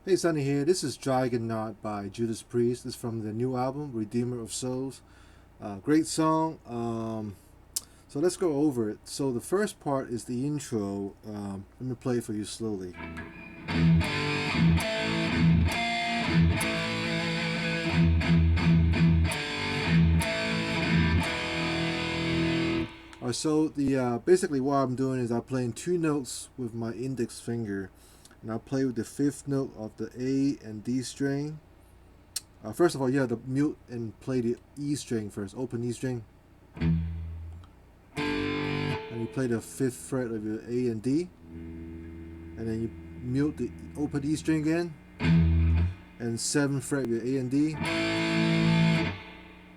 Hey, Sunny here. This is Dragonaut by Judas. This is from the new album, Redeemer of Souls. Great song. So let's go over it. So the first part is the intro. Let me play it for you slowly. Alright, so the basically what I'm doing is I'm playing two notes with my index finger. And I'll play with the fifth note of the A and D string. First of all, you have to mute and play the E string first. Open E string. And you play the fifth fret of your A and D. And then you mute the open E string again. And seventh fret of your A and D.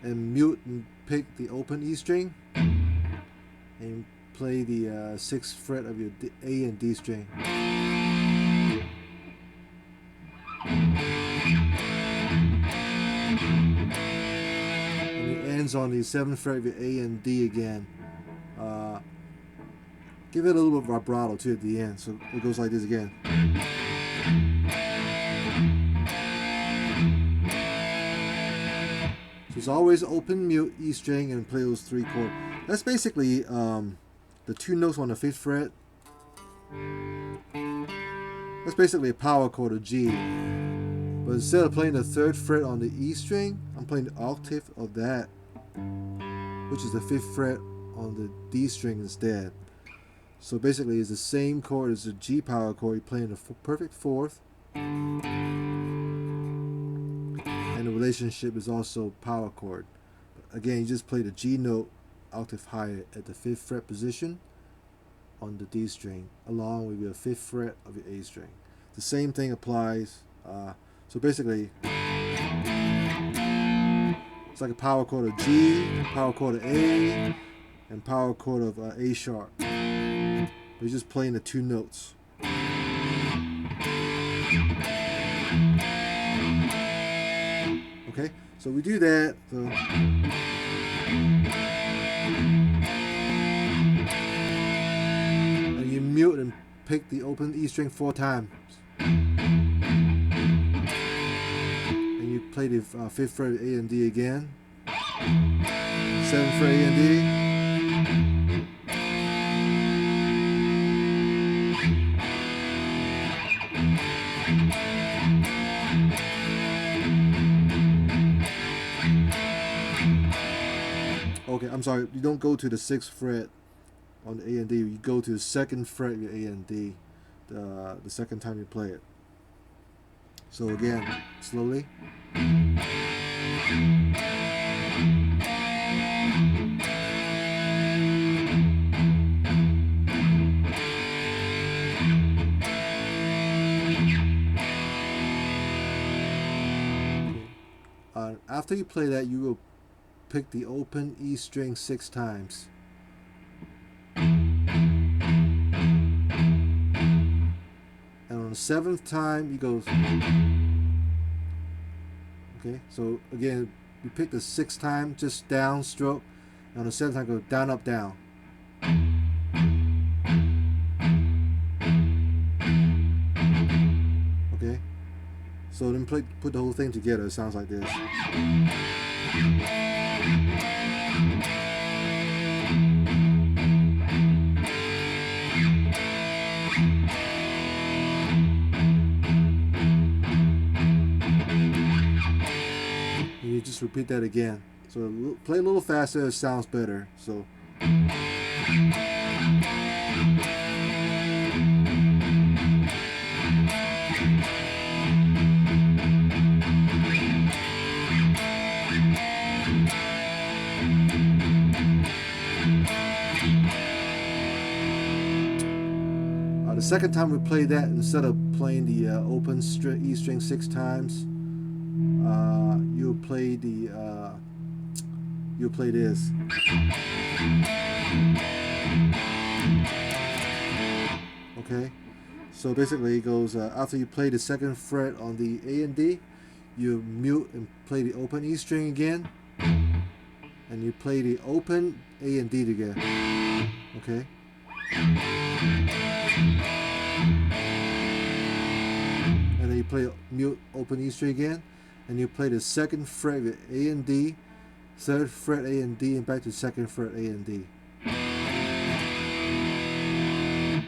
And mute and pick the open E string. And play the sixth fret of your A and D string. And it ends on the 7th fret of your A and D again. Give it a little bit of vibrato too at the end, so it goes like this again. So it's always open, mute, E string, and play those three chords. That's basically the two notes on the 5th fret. That's basically a power chord of G. But instead of playing the 3rd fret on the E string, I'm playing the octave of that, which is the 5th fret on the D string instead. So basically it's the same chord as the G power chord. You're playing the perfect 4th. And the relationship is also power chord. But again, you just play the G note octave higher at the 5th fret position on the D string, along with your 5th fret of your A string. The same thing applies. So basically, it's like a power chord of G, power chord of A, and power chord of A sharp. We're just playing the two notes. Okay, so we do that. So and you mute and pick the open E string 4 times. And you play the 5th fret of A and D again. 7th fret A and D. I'm sorry, you don't go to the 6th fret on the A and D. You go to the 2nd fret of your A and D the second time you play it. So again, slowly. After you play that, you will pick the open E string 6 times. And on the 7th time, you go. Okay, so again, you pick the 6th time, just down stroke. And on the 7th time, go down, up, down. Okay, so then put the whole thing together. It sounds like this. You just repeat that again. So play a little faster, it sounds better. So. The second time we play that, instead of playing the open E string 6 times, you'll play this. Okay, so basically it goes after you play the 2nd fret on the A and D, you mute and play the open E string again, and you play the open A and D together. Okay. And then you play mute open E string again, and you play the 2nd fret with A and D, 3rd fret A and D, and back to 2nd fret A and D,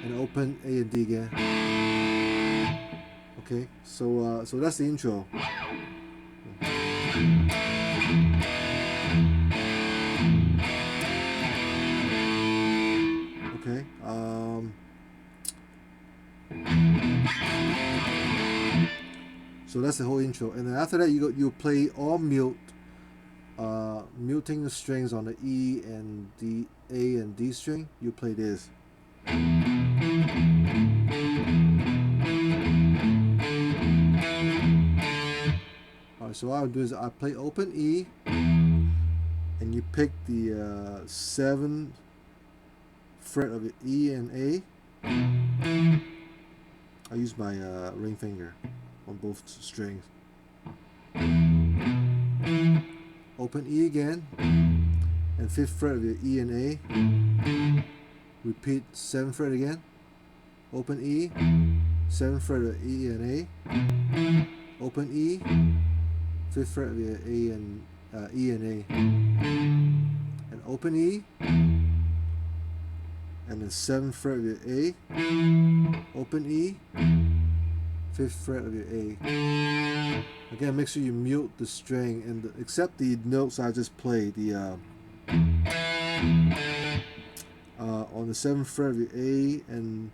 and open A and D again. Okay, so that's the intro. Okay. So that's the whole intro, and then after that you play all mute, muting the strings on the E and D, A and D string. You play this. Alright, so what I'll do is I play open E, and you pick the 7th fret of the E and A. I use my ring finger on both strings. Open E again, and 5th fret of the E and A. Repeat 7th fret again. Open E, 7th fret of the E and A. Open E, 5th fret of the A and E and A. And open E, and then 7th fret of your A, open E, 5th fret of your A. Again, make sure you mute the string and except the notes I just played. The on the 7th fret of your A and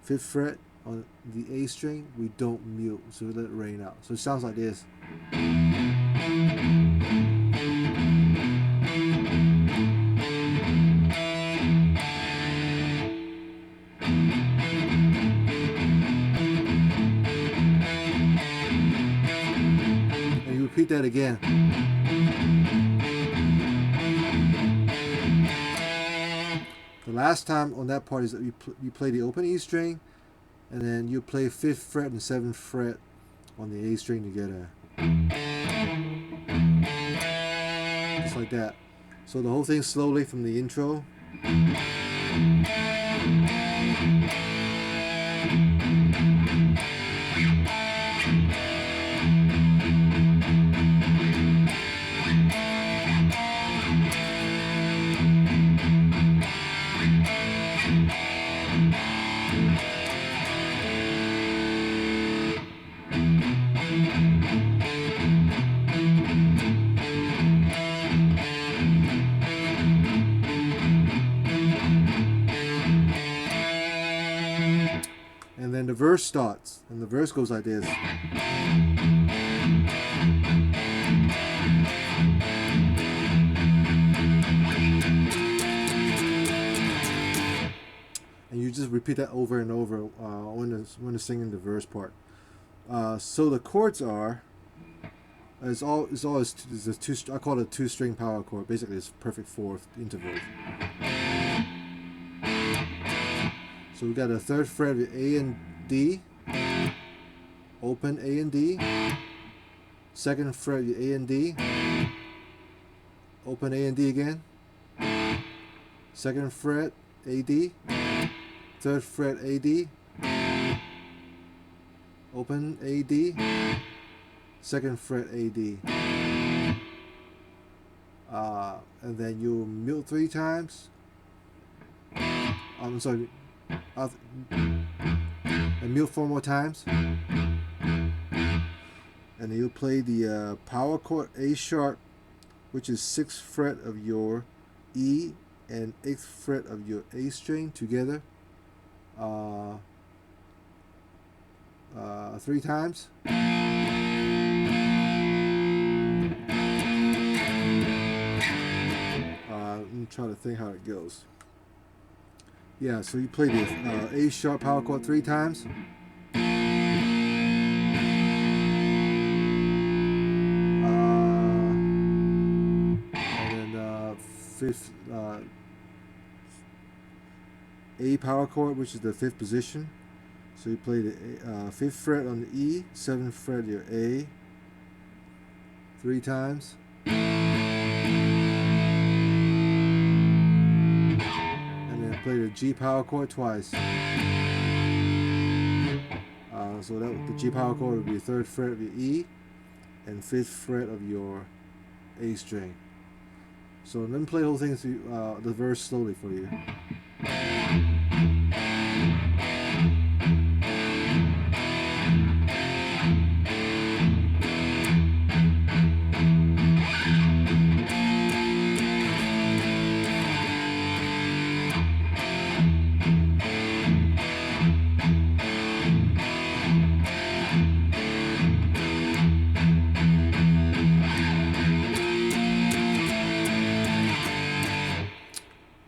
5th fret on the A string, we don't mute, so we let it rain out. So it sounds like this. Repeat that again. The last time on that part is that you play the open E string, and then you play 5th fret and 7th fret on the A string together. Just like that. So the whole thing slowly from the intro. verse starts, and the verse goes like this. And you just repeat that over and over when you're singing the verse part. So the chords are, it's always a two. I call it a two-string power chord. Basically, it's perfect fourth intervals. So we got a third fret of A and D, open A and D, second fret of A and D, open A and D again, second fret A D, third fret A D, open A D, second fret A D, and then you mute 3 times. I'm sorry. And mute 4 more times, and then you'll play the power chord A sharp, which is 6th fret of your E and 8th fret of your A string together 3 times. Let me try to think how it goes. Yeah, so you play the A sharp power chord 3 times. And then fifth A power chord, which is the 5th position. So you play the 5th fret on the E, 7th fret of your A 3 times. Play the G power chord twice. So that the G power chord would be the 3rd fret of your E and 5th fret of your A string. So let me play the whole thing through the verse slowly for you.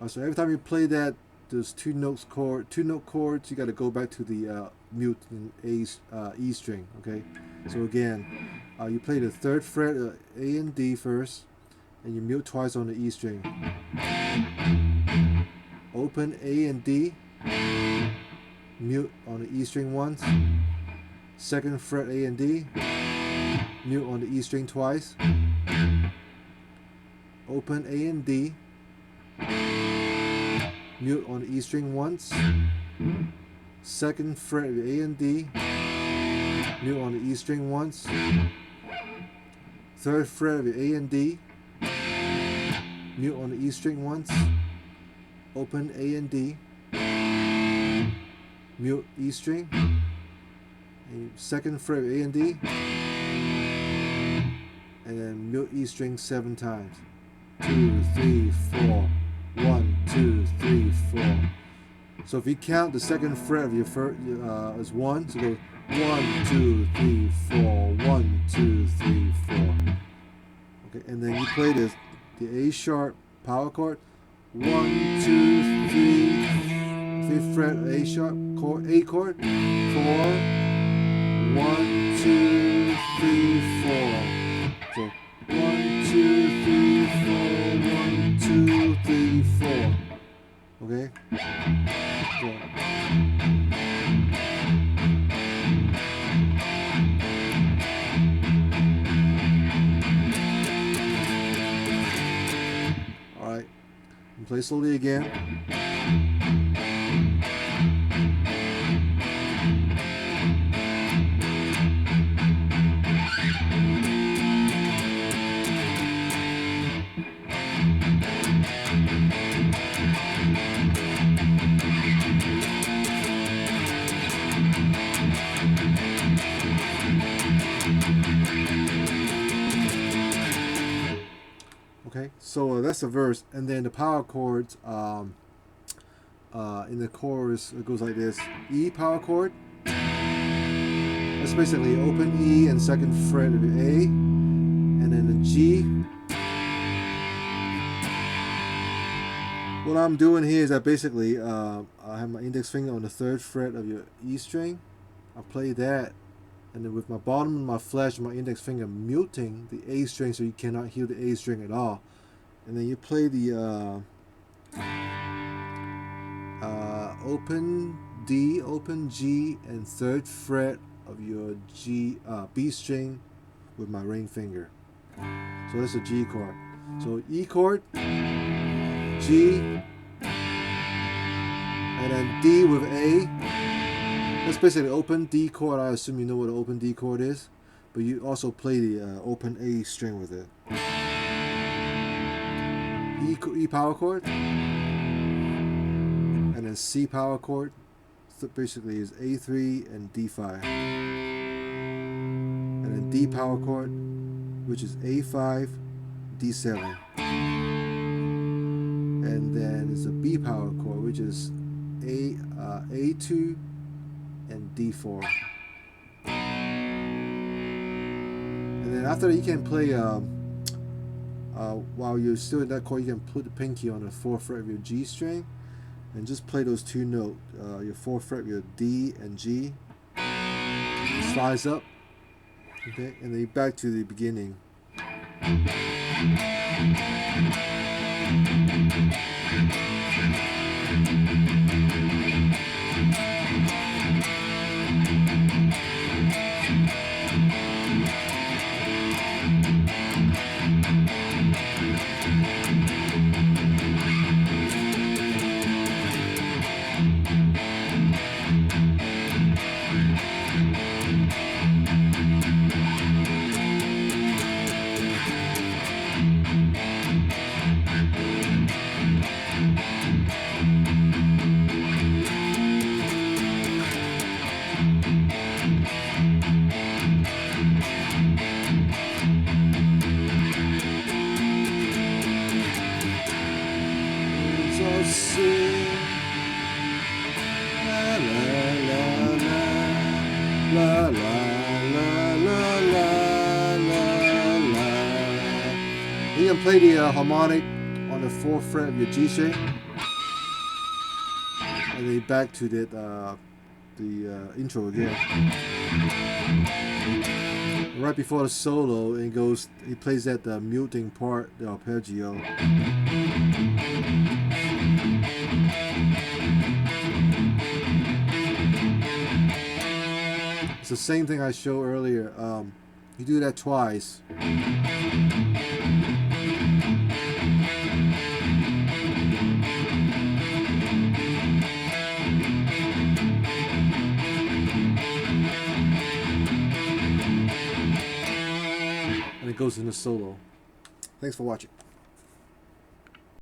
So every time you play that, there's 2 note chords. You got to go back to the mute in E string. Okay. So again, you play the 3rd fret A and D first, and you mute twice on the E string. Open A and D, mute on the E string once. 2nd fret A and D, mute on the E string twice. Open A and D, mute on the E string once. 2nd fret of A and D, mute on the E string once. 3rd fret of A and D, mute on the E string once. Open A and D, mute E string. And 2nd fret of A and D, and then mute E string 7 times. 2, 3, 4. 1, 2, 3, 4. So if you count the 2nd fret of your first as 1, so go 1, 2, 3, 4, 1, 2, 3, 4. Okay, and then you play the A sharp power chord. 1, 2, 3, 5th fret A sharp chord, A chord. 4, 1, 2, 3, 4. So 1, 2, 3, 4, 1, 2, 3, 4. Okay? So. Alright. Play slowly again. Okay, so that's the verse, and then the power chords in the chorus, it goes like this: E power chord, That's basically open E and second fret of your A, and then the G. What I'm doing here is that basically I have my index finger on the third fret of your E string. I play that, and then with my bottom of my flash and my index finger muting the A string so you cannot hear the A string at all. And then you play the open D, open G, and third fret of your B string with my ring finger. So that's a G chord. So E chord, G, and then D with A. That's basically open D chord. I assume you know what an open D chord is, but you also play the open A string with it. E power chord, and then C power chord. So basically is A3 and D5, and then D power chord, which is A5, D7, and then it's a B power chord, which is A2 and D4. And then after that, you can play while you're still in that chord, you can put the pinky on the 4th fret of your G string and just play those two notes, your 4th fret of your D and G. Slides up, okay, and then you back to the beginning. You can play the harmonic on the 4th fret of your G string, and then back to the intro again. Right before the solo, it plays that muting part, the arpeggio. It's the same thing I showed earlier. You do that twice. And it goes into solo. Thanks for watching.